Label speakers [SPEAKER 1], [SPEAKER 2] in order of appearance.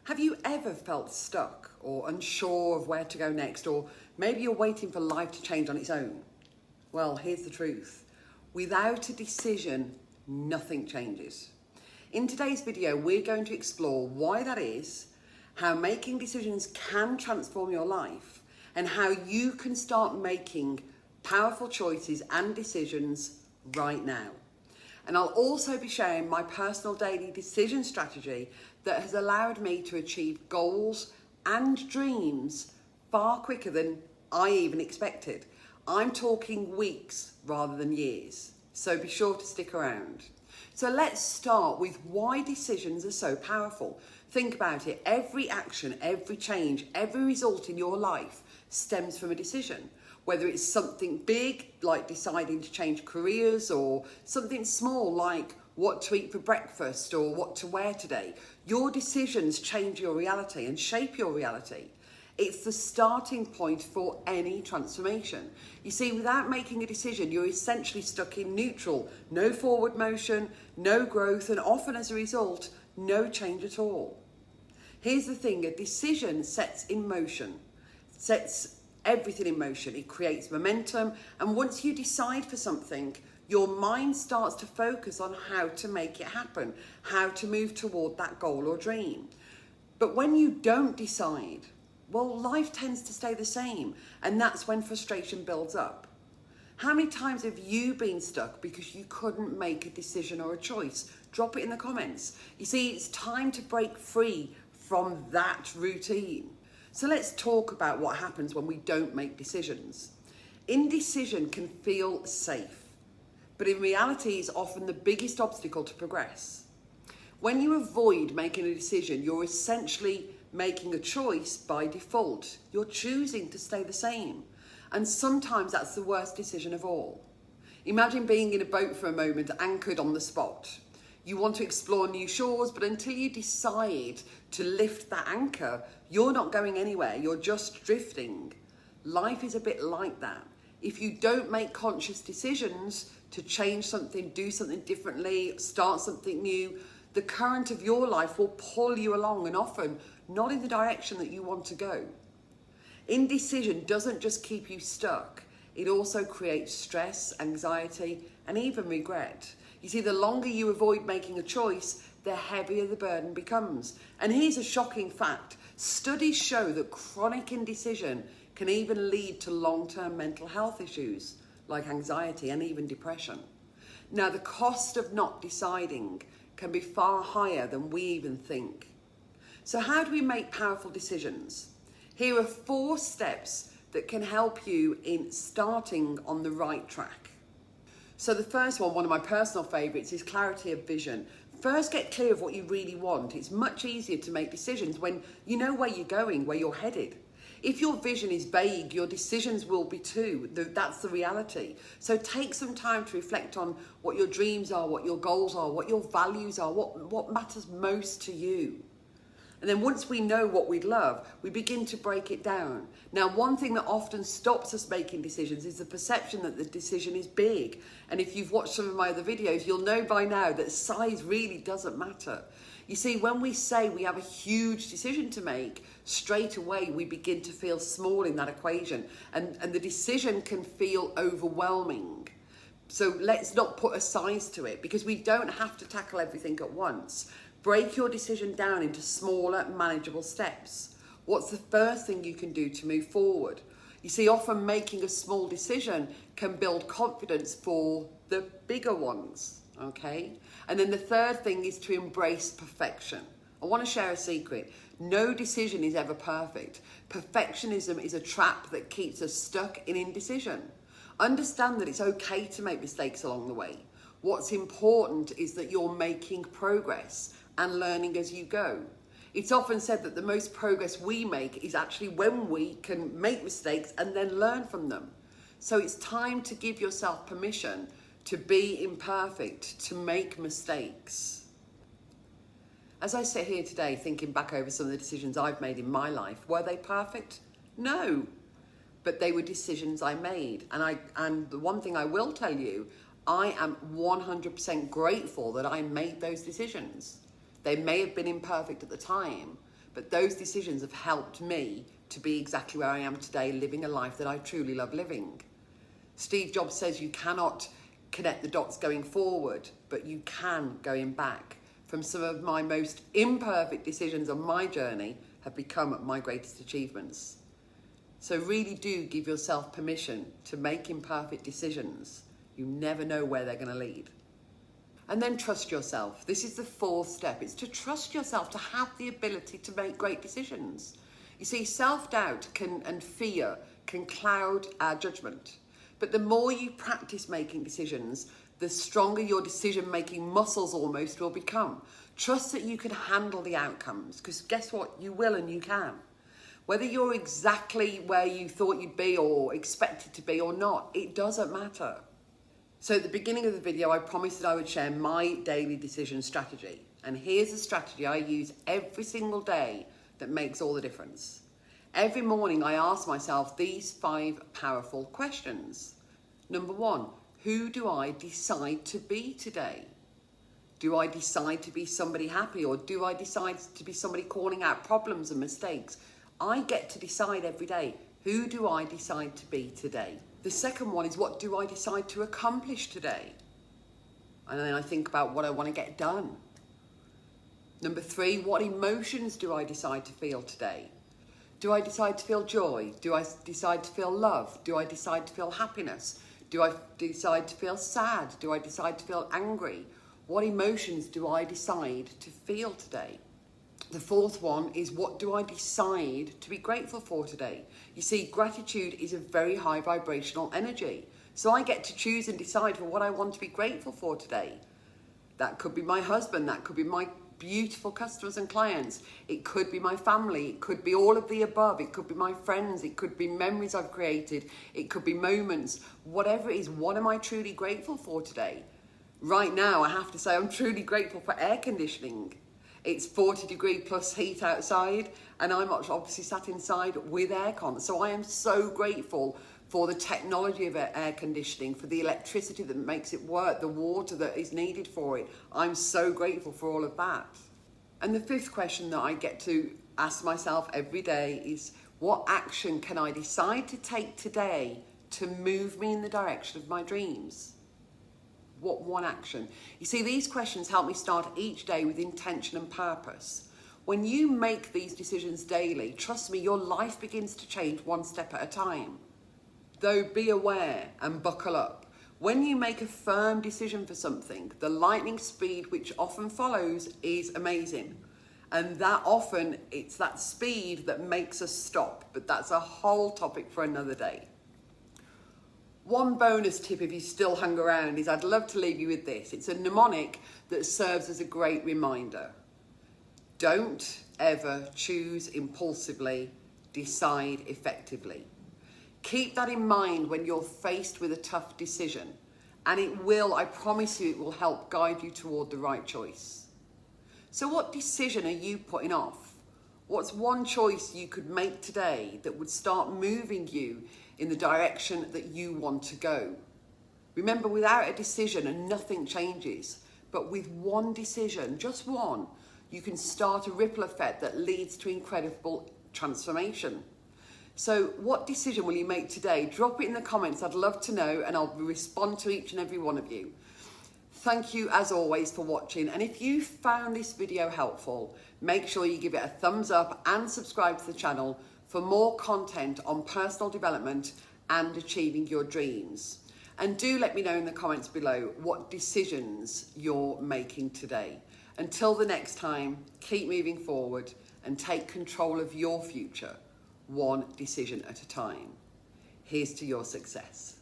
[SPEAKER 1] Have you ever felt stuck or unsure of where to go next, or maybe you're waiting for life to change on its own? Well, here's the truth. Without a decision, nothing changes. In today's video, we're going to explore why that is, how making decisions can transform your life, and how you can start making powerful choices and decisions right now. And I'll also be sharing my personal daily decision strategy that has allowed me to achieve goals and dreams far quicker than I even expected. I'm talking weeks rather than years, so be sure to stick around. So let's start with why decisions are so powerful. Think about it. Every action, every change, every result in your life stems from a decision. Whether it's something big, like deciding to change careers, or something small, like what to eat for breakfast or what to wear today. Your decisions change your reality and shape your reality. It's the starting point for any transformation. You see, without making a decision, you're essentially stuck in neutral. No forward motion, no growth, and often as a result, no change at all. Here's the thing, a decision sets everything in motion. It creates momentum, and once you decide for something, your mind starts to focus on how to make it happen, how to move toward that goal or dream. But when you don't decide, well, life tends to stay the same, and that's when frustration builds up. How many times have you been stuck because you couldn't make a decision or a choice? Drop it in the comments. You see, it's time to break free from that routine. So let's talk about what happens when we don't make decisions. Indecision can feel safe, but in reality is often the biggest obstacle to progress. When you avoid making a decision, you're essentially making a choice by default. You're choosing to stay the same. And sometimes that's the worst decision of all. Imagine being in a boat for a moment, anchored on the spot. You want to explore new shores, but until you decide to lift that anchor, you're not going anywhere, you're just drifting. Life is a bit like that. If you don't make conscious decisions to change something, do something differently, start something new, the current of your life will pull you along, and often not in the direction that you want to go. Indecision doesn't just keep you stuck, it also creates stress, anxiety, and even regret. You see, the longer you avoid making a choice, the heavier the burden becomes. And here's a shocking fact. Studies show that chronic indecision can even lead to long-term mental health issues like anxiety and even depression. Now, the cost of not deciding can be far higher than we even think. So how do we make powerful decisions? Here are 4 steps that can help you in starting on the right track. So the first one of my personal favorites, is clarity of vision. First, get clear of what you really want. It's much easier to make decisions when you know where you're going, where you're headed. If your vision is vague, your decisions will be too. That's the reality. So take some time to reflect on what your dreams are, what your goals are, what your values are, what matters most to you. And then once we know what we'd love, we begin to break it down. Now, one thing that often stops us making decisions is the perception that the decision is big. And if you've watched some of my other videos, you'll know by now that size really doesn't matter. You see, when we say we have a huge decision to make, straight away we begin to feel small in that equation. And the decision can feel overwhelming. So let's not put a size to it, because we don't have to tackle everything at once. Break your decision down into smaller, manageable steps. What's the first thing you can do to move forward? You see, often making a small decision can build confidence for the bigger ones, okay? And then the third thing is to embrace perfection. I want to share a secret. No decision is ever perfect. Perfectionism is a trap that keeps us stuck in indecision. Understand that it's okay to make mistakes along the way. What's important is that you're making progress and learning as you go. It's often said that the most progress we make is actually when we can make mistakes and then learn from them. So it's time to give yourself permission to be imperfect, to make mistakes. As I sit here today thinking back over some of the decisions I've made in my life, were they perfect? No, but they were decisions I made. And the one thing I will tell you, I am 100% grateful that I made those decisions. They may have been imperfect at the time, but those decisions have helped me to be exactly where I am today, living a life that I truly love living. Steve Jobs says you cannot connect the dots going forward, but you can going back. From some of my most imperfect decisions on my journey have become my greatest achievements. So really do give yourself permission to make imperfect decisions. You never know where they're going to lead. And then trust yourself. This is the fourth step. It's to trust yourself, to have the ability to make great decisions. You see, self-doubt and fear can cloud our judgment. But the more you practice making decisions, the stronger your decision-making muscles almost will become. Trust that you can handle the outcomes, because guess what? You will and you can. Whether you're exactly where you thought you'd be or expected to be or not, it doesn't matter. So at the beginning of the video, I promised that I would share my daily decision strategy. And here's a strategy I use every single day that makes all the difference. Every morning, I ask myself these 5 powerful questions. Number 1, who do I decide to be today? Do I decide to be somebody happy, or do I decide to be somebody calling out problems and mistakes? I get to decide every day. Who do I decide to be today? The second one is, what do I decide to accomplish today? And then I think about what I want to get done. Number 3, what emotions do I decide to feel today? Do I decide to feel joy? Do I decide to feel love? Do I decide to feel happiness? Do I decide to feel sad? Do I decide to feel angry? What emotions do I decide to feel today? The fourth one is, what do I decide to be grateful for today? You see, gratitude is a very high vibrational energy. So I get to choose and decide for what I want to be grateful for today. That could be my husband, that could be my beautiful customers and clients. It could be my family, it could be all of the above, it could be my friends, it could be memories I've created, it could be moments. Whatever it is, what am I truly grateful for today? Right now, I have to say I'm truly grateful for air conditioning. It's 40-degree plus heat outside, and I'm obviously sat inside with aircon. So I am so grateful for the technology of air conditioning, for the electricity that makes it work, the water that is needed for it. I'm so grateful for all of that. And the fifth question that I get to ask myself every day is, what action can I decide to take today to move me in the direction of my dreams? What one action? You see, these questions help me start each day with intention and purpose. When you make these decisions daily, trust me, your life begins to change one step at a time. Though be aware and buckle up. When you make a firm decision for something, the lightning speed which often follows is amazing. And that often, it's that speed that makes us stop. But that's a whole topic for another day. One bonus tip, if you still hung around, is I'd love to leave you with this. It's a mnemonic that serves as a great reminder. Don't ever choose impulsively, decide effectively. Keep that in mind when you're faced with a tough decision, and it will, I promise you, it will help guide you toward the right choice. So what decision are you putting off? What's one choice you could make today that would start moving you in the direction that you want to go? Remember, without a decision, nothing changes. But with one decision, just one, you can start a ripple effect that leads to incredible transformation. So what decision will you make today? Drop it in the comments. I'd love to know, and I'll respond to each and every one of you. Thank you, as always, for watching. And if you found this video helpful, make sure you give it a thumbs up and subscribe to the channel for more content on personal development and achieving your dreams. And do let me know in the comments below what decisions you're making today. Until the next time, keep moving forward and take control of your future, one decision at a time. Here's to your success.